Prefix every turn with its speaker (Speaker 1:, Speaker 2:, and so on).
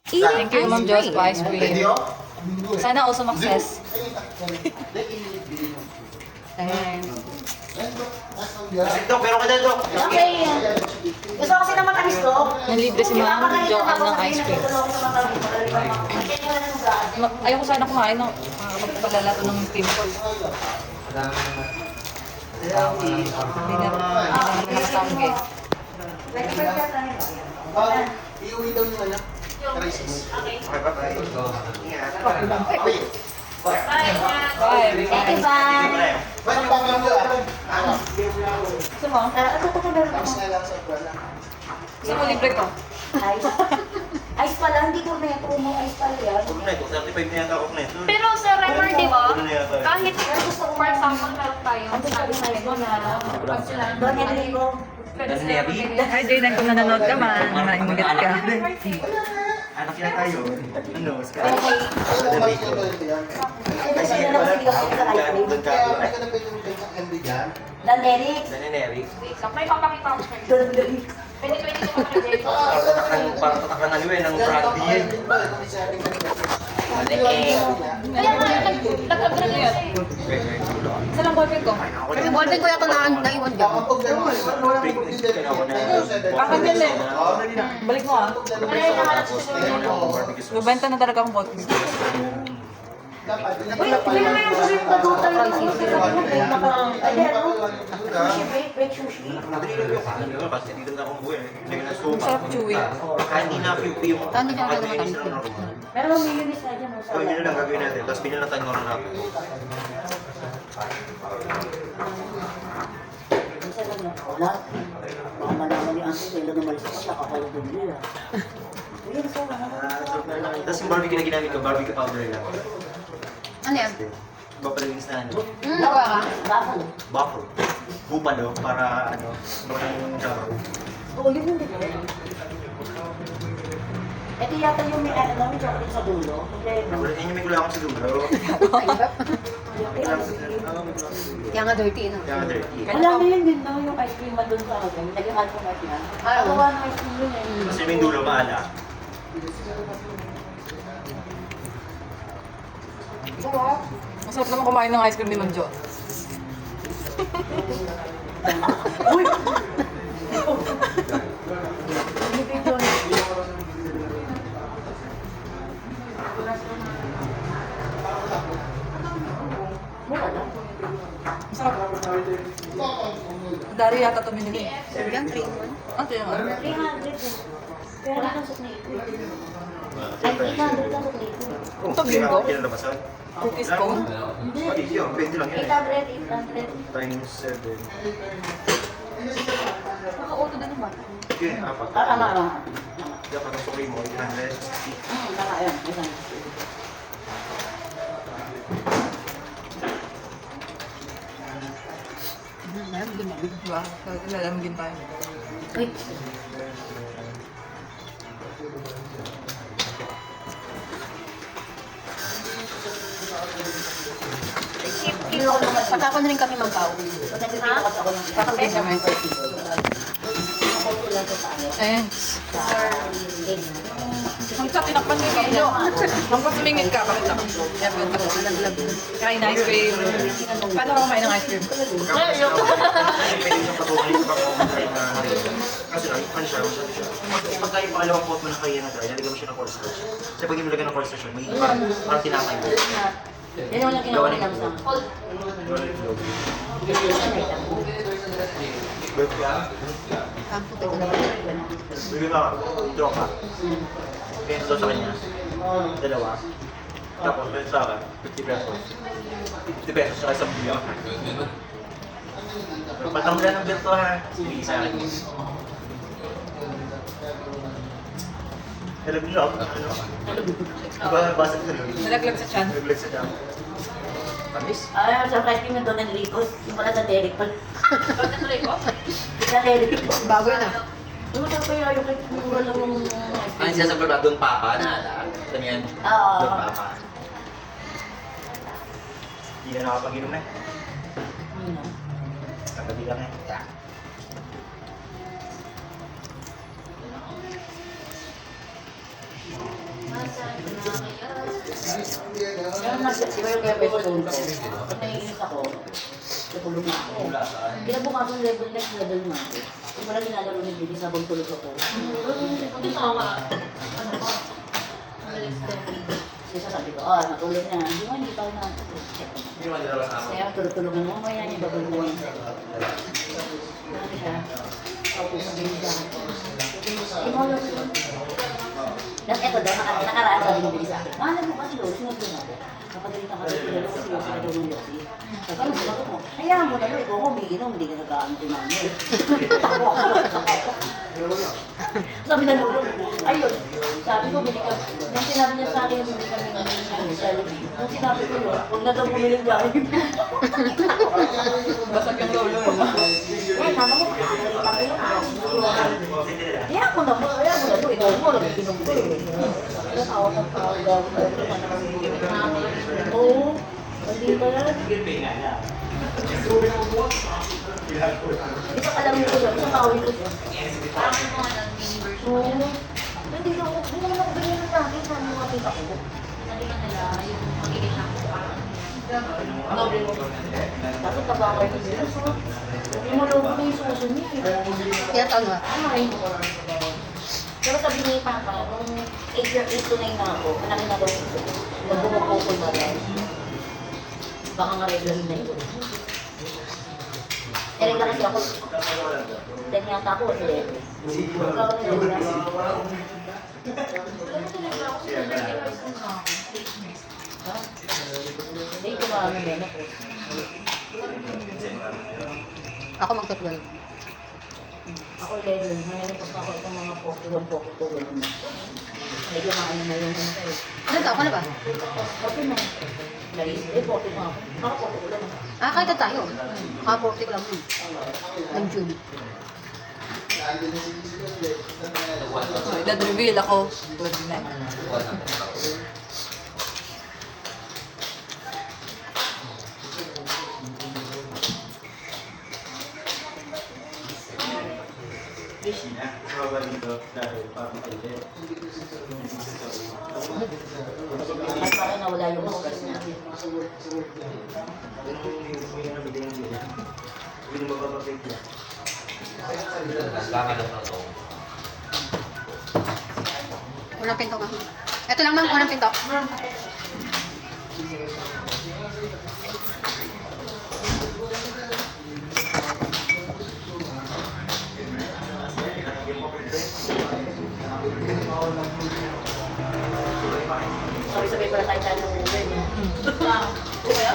Speaker 1: Thank you, Ma'am Jos, for ice cream. Sana also success.
Speaker 2: Dok, meron ka dyan, Dok.
Speaker 3: Okay. Gusto kasi naman alis to.
Speaker 1: Nalibre si Ma'am Joanne ng ice cream. Ayoko sana kumain ng magpalala to ng pimple. Hindi na nakasangge.
Speaker 2: Iuwi daw yung anak. Crisis. Okay, bye-bye. Ingat.
Speaker 1: Bye.
Speaker 3: Thank you, bye.
Speaker 2: Ba't yung panggang mo?
Speaker 1: Gusto mo?
Speaker 3: Ito ko meron ako.
Speaker 2: Mas na lang sa buwan lang.
Speaker 1: Gusto mo libre ko?
Speaker 3: Ice. Ice pala, hindi ko na promo ice pala yan.
Speaker 2: Huwag na ito, 35 na yata ako na ito.
Speaker 4: Pero sa record, di ba?
Speaker 2: Ano na yata?
Speaker 4: Kahit, for example, meron tayo, sabi sa ito na, pag sila,
Speaker 3: Don Enrico.
Speaker 4: pwede sila magbigay.
Speaker 1: Hi, Jayden, kung nanonood ka man, maingat ka.
Speaker 2: Anak yan tayo. Ano?
Speaker 3: Okay.
Speaker 2: Ay, sige,
Speaker 3: Ito na
Speaker 2: wala.
Speaker 3: lang sila sa ice cream.
Speaker 2: Doon ka.
Speaker 3: Dan Eric.
Speaker 2: Dan and Eric.
Speaker 4: May papakita ko sa'yo.
Speaker 3: Don Eric.
Speaker 4: Pwede ko hindi ko mag-reject.
Speaker 2: Parang tatak ng ano eh, ng brandy eh.
Speaker 4: Kaya nga, nag-upgrade ko siya eh.
Speaker 1: Isa lang ballpen ko.
Speaker 4: Kasi ballpen ko yung naiwan dyan.
Speaker 1: Akin din eh. Balik mo ah. Bubenta na talaga akong ballpen.
Speaker 3: Uy, hindi naman yung sushi yung badutan yung sushi. Ay, ano? Sushi, break sushi.
Speaker 2: Kasi dito na akong buhay. Hindi na sopa.
Speaker 1: Sarap chewy.
Speaker 2: Hindi na piw-piw.
Speaker 4: Hindi ka na
Speaker 2: Pag-inis na normal.
Speaker 3: Pero may unis na dyan.
Speaker 2: Gawin nyo na lang, gagawin natin. Tapos binil na tayo ng natin.
Speaker 3: Isa lang yan. Wala. Baka malaman ni Auntie, kailan naman isa pa, nakakalutin nila. Uy, so,
Speaker 2: Tapos yung barbecue na ginamit ko, barbecue powder lang.
Speaker 4: Ano yan?
Speaker 2: Papalagins na ano.
Speaker 4: Nakuha ka?
Speaker 3: Bakal.
Speaker 2: Buffalo. Bupalo para ano, yung charo.
Speaker 3: Oo, yun yung dito. Ito yata yung may ano, may chocolate sa dulo. Hindi, no?
Speaker 2: Yun yung may kulangan sa dulo.
Speaker 4: Kaya nga dirty, no?
Speaker 2: Kaya nga dirty.
Speaker 3: Wala na yun din, no? Yung ice cream man doon sa akin. Naging ko na yan. Pagawa ng ice cream yun eh.
Speaker 2: Kasi may dulo maala.
Speaker 1: Masarap naman kumain ng ice cream ni Ma'am Jo.
Speaker 3: Uy! Hindi ko yun. Mura lang.
Speaker 1: Masarap. Dari yata ito binili.
Speaker 4: Yan, 3-1.
Speaker 1: Ano yun?
Speaker 3: 300 eh. Pero dito sa snake. Ay, 800 lang sa snake.
Speaker 1: Ito, bingo?
Speaker 2: Kinalabasan.
Speaker 1: Cookies cone?
Speaker 3: Hindi.
Speaker 2: Pati yun, 20 lang yun eh.
Speaker 3: 800.
Speaker 2: Times 7.
Speaker 4: Naka-auto din naman.
Speaker 2: Yun, apat.
Speaker 3: Tama.
Speaker 2: Dapat ang sukli mo, 800.
Speaker 3: Tama yan.
Speaker 1: Diba? Lalamigin tayo.
Speaker 3: Uy.
Speaker 4: Pagkakon na rin kami magkaw.
Speaker 1: Kakapin kami. Thanks. Hanggang tinakpan ni Ma'am Jo. Hanggang sumingit ka, bakit ako? Yan, punta ko. Kain na ice cream. Paano ka kumain ng ice cream?
Speaker 2: Pwede yung patuloy sa pag-umatay na kasi ano siya, pag tayo pangalawang pot mo na kaya na dahil, nalagyan mo siya ng cornstarch. Kasi pag yung nilagyan ng cornstarch yun, may parang tinakay mo.
Speaker 3: Yan yung walang ginawa ng sang.
Speaker 2: Bigyan ka, draw ka. Bigyan ko sa kanya. Dalawa. Tapos, bigyan sa akin, 50 pesos. 50 pesos sa isang biya. Patanggal ng bill to ha. Sige, sa akin. Alam niyo ako, ano? Diba, nabasa ko yun?
Speaker 1: Nalaglag sa chan.
Speaker 2: Naglag sa dam. Pamis?
Speaker 3: Ay, surprise kami doon ng Rico. Yung pala sa Derek pala.
Speaker 4: Ba't natuloy ko?
Speaker 3: Sa Derek.
Speaker 4: Bago yun ah.
Speaker 3: Yung masarap kayo, yung kay mura lang yung ice
Speaker 2: Ano siya sa baba, doon papa, naalala? Ito yan.
Speaker 3: Oo.
Speaker 2: Doon papa. Hindi na nakapag-inom eh.
Speaker 3: cream.
Speaker 2: Kagabi lang eh. Yeah.
Speaker 3: Kaya nag-iba yung kaya best friend ko. Pag naiinis ako, tutulog na ako. Kinabukasan level next level na ako. Yung wala ginalaro ni Bibi, sabang tulog ako.
Speaker 4: Hindi tawa. Ano ba? Mabilis din.
Speaker 3: Kasi sabi ko, natulog na. Hindi pa na.
Speaker 2: Hindi mo nilabas na ako.
Speaker 3: Kaya tulog-tulog na mamaya niya, babal mo yun. Ano siya? Ako sa Bibi. Imolo ko. Tapos eto daw, nakaraan sabi ni Bibi sa akin. Alam mo kasi daw, sunod ko na ako. Kapagalit na kasi sila kasi yung sa daw ng Yossi. Sabi ano, sinagot mo, hayaan mo na daw, ikaw ko umiinom, hindi ka nag-aanto namin. Sabi na lolo, ayun, sabi ko, bili ka. Nung sinabi niya sa akin, bili kami ng Jollibee. Nung sinabi ko yun, huwag na daw bumili ng Jollibee.
Speaker 1: Basag yung lolo mo.
Speaker 3: Tama mo, makakalitan ko yun. Hayaan mo na daw, ikaw mo, nag-inom ko eh. Tawag ng tawag daw. Oo, hindi ba yan? Hindi ko alam nito doon, sa kawin ko siya.
Speaker 4: Parang yung mga mini version.
Speaker 3: Oo. Hindi ko, hindi naman ganyan na natin sa mga kita ko.
Speaker 4: Sabi ka nila, yung magiging lang parang
Speaker 3: Tapos tabakay ko sila, so, yung maloko na yung suso niya.
Speaker 5: Kaya tama.
Speaker 3: Ay. Pero sabi ni Papa, nung 8 to 9 na ako, malaki na daw ito. Nagpupukul na daw. Baka nga reglahin na yun. Regla kasi ako, 10 yata ako, 11. Huwag ako nila. Hindi ko maano yan ako.
Speaker 5: Ako mag-12.
Speaker 3: Ako 11, mayroon pa ako itong mga pokito ganun na. Medyo maano na yung ano ko eh.
Speaker 5: Ilan taon ka na ba?
Speaker 3: Okay na. Pokito nga ako. Ako pokito lang.
Speaker 5: Kahit na tayo. Mga 40 lang yun. Ng June.
Speaker 1: Dad reveal ako. Good na.
Speaker 3: At parang nawala yung focus niya.
Speaker 5: Unang pinto nga. Ito lang ma'am, unang pinto.
Speaker 3: Sabi-sabi pala tayo tayo ng Uber.
Speaker 1: Kaya?